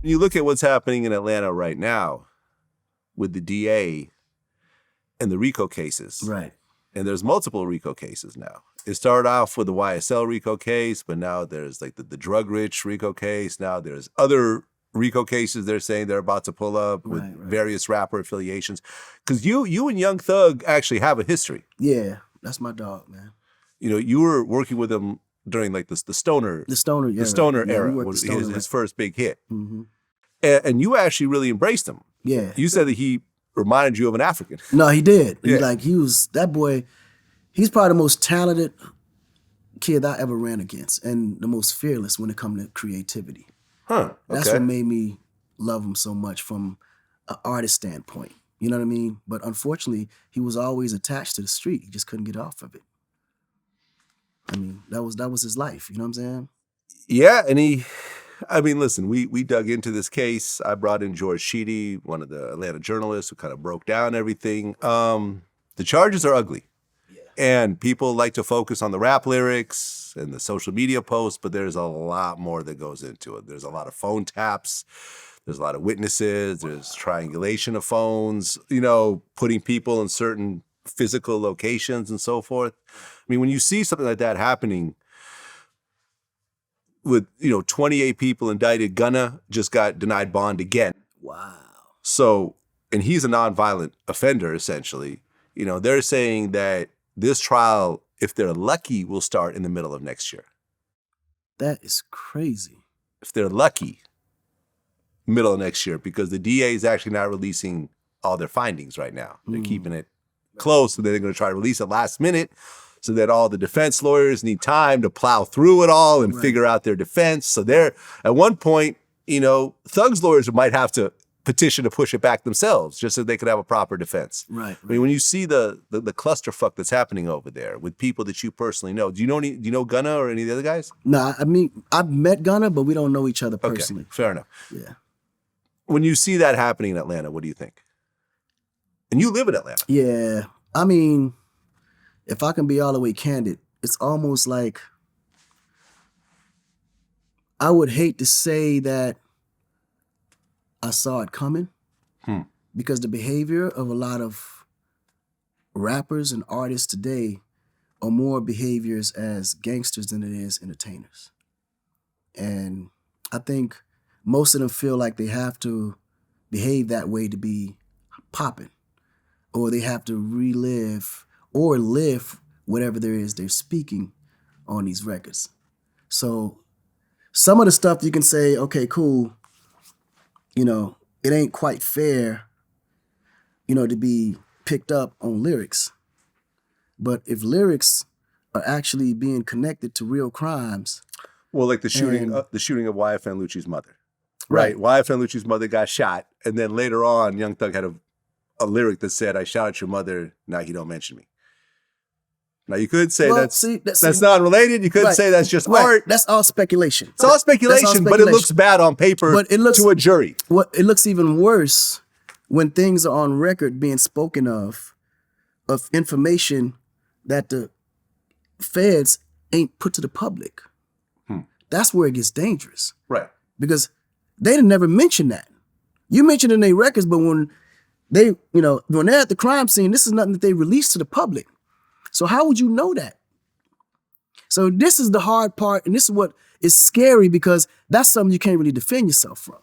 You look at what's happening in Atlanta right now with the DA and the RICO cases. Right. And there's multiple RICO cases now. It started off with the YSL RICO case, but now there's like the drug-rich RICO case. Now there's other RICO cases they're saying they're about to pull up with various rapper affiliations. Because you and Young Thug actually have a history. Yeah, that's my dog, man. You know, you were working with him during like the stoner era was his first big hit. Mm-hmm. And you actually really embraced him. Yeah. You said that he reminded you of an African. No, he did. Yeah. He was, that boy, he's probably the most talented kid I ever ran against and the most fearless when it comes to creativity. Huh. Okay. That's what made me love him so much from an artist standpoint. You know what I mean? But unfortunately, he was always attached to the street. He just couldn't get off of it. I mean, that was his life. You know what I'm saying? Yeah, and listen, we dug into this case. I brought in George Sheedy, one of the Atlanta journalists who kind of broke down everything. The charges are ugly. Yeah. And people like to focus on the rap lyrics and the social media posts, but there's a lot more that goes into it. There's a lot of phone taps. There's a lot of witnesses. There's triangulation of phones, putting people in certain physical locations and so forth. I mean, when you see something like that happening with, 28 people indicted, Gunna just got denied bond again. Wow. So, and he's a nonviolent offender, essentially. They're saying that this trial, if they're lucky, will start in the middle of next year. That is crazy. If they're lucky, middle of next year, because the DA is actually not releasing all their findings right now. They're keeping it close, so they're going to try to release it last minute so that all the defense lawyers need time to plow through it all and figure out their defense. So they're, at one point, Thug's lawyers might have to petition to push it back themselves just so they could have a proper defense. Right. I mean, when you see the clusterfuck that's happening over there with people that you personally know, do you know Gunna or any of the other guys? No, I mean, I've met Gunna, but we don't know each other personally. Okay, fair enough. Yeah. When you see that happening in Atlanta, what do you think? And you live in Atlanta. Yeah. I mean, if I can be all the way candid, it's almost like I would hate to say that I saw it coming because the behavior of a lot of rappers and artists today are more behaviors as gangsters than it is entertainers. And I think most of them feel like they have to behave that way to be popping, or they have to relive or live whatever there is they're speaking on these records. So some of the stuff you can say, okay, cool, it ain't quite fair, to be picked up on lyrics. But if lyrics are actually being connected to real crimes. Well, like the shooting of YFN Lucci's mother. Right. YFN Lucci's mother got shot. And then later on, Young Thug had a lyric that said, "I shot at your mother, now he don't mention me." Now you could say that's not related. You could say that's just art. That's all speculation. It's all speculation, but it looks bad on paper to a jury. It looks even worse when things are on record being spoken of information that the feds ain't put to the public. That's where it gets dangerous. Right. Because they didn't never mention that. You mentioned it in their records, but when they, when they're at the crime scene, this is nothing that they release to the public. So how would you know that? So this is the hard part, and this is what is scary because that's something you can't really defend yourself from.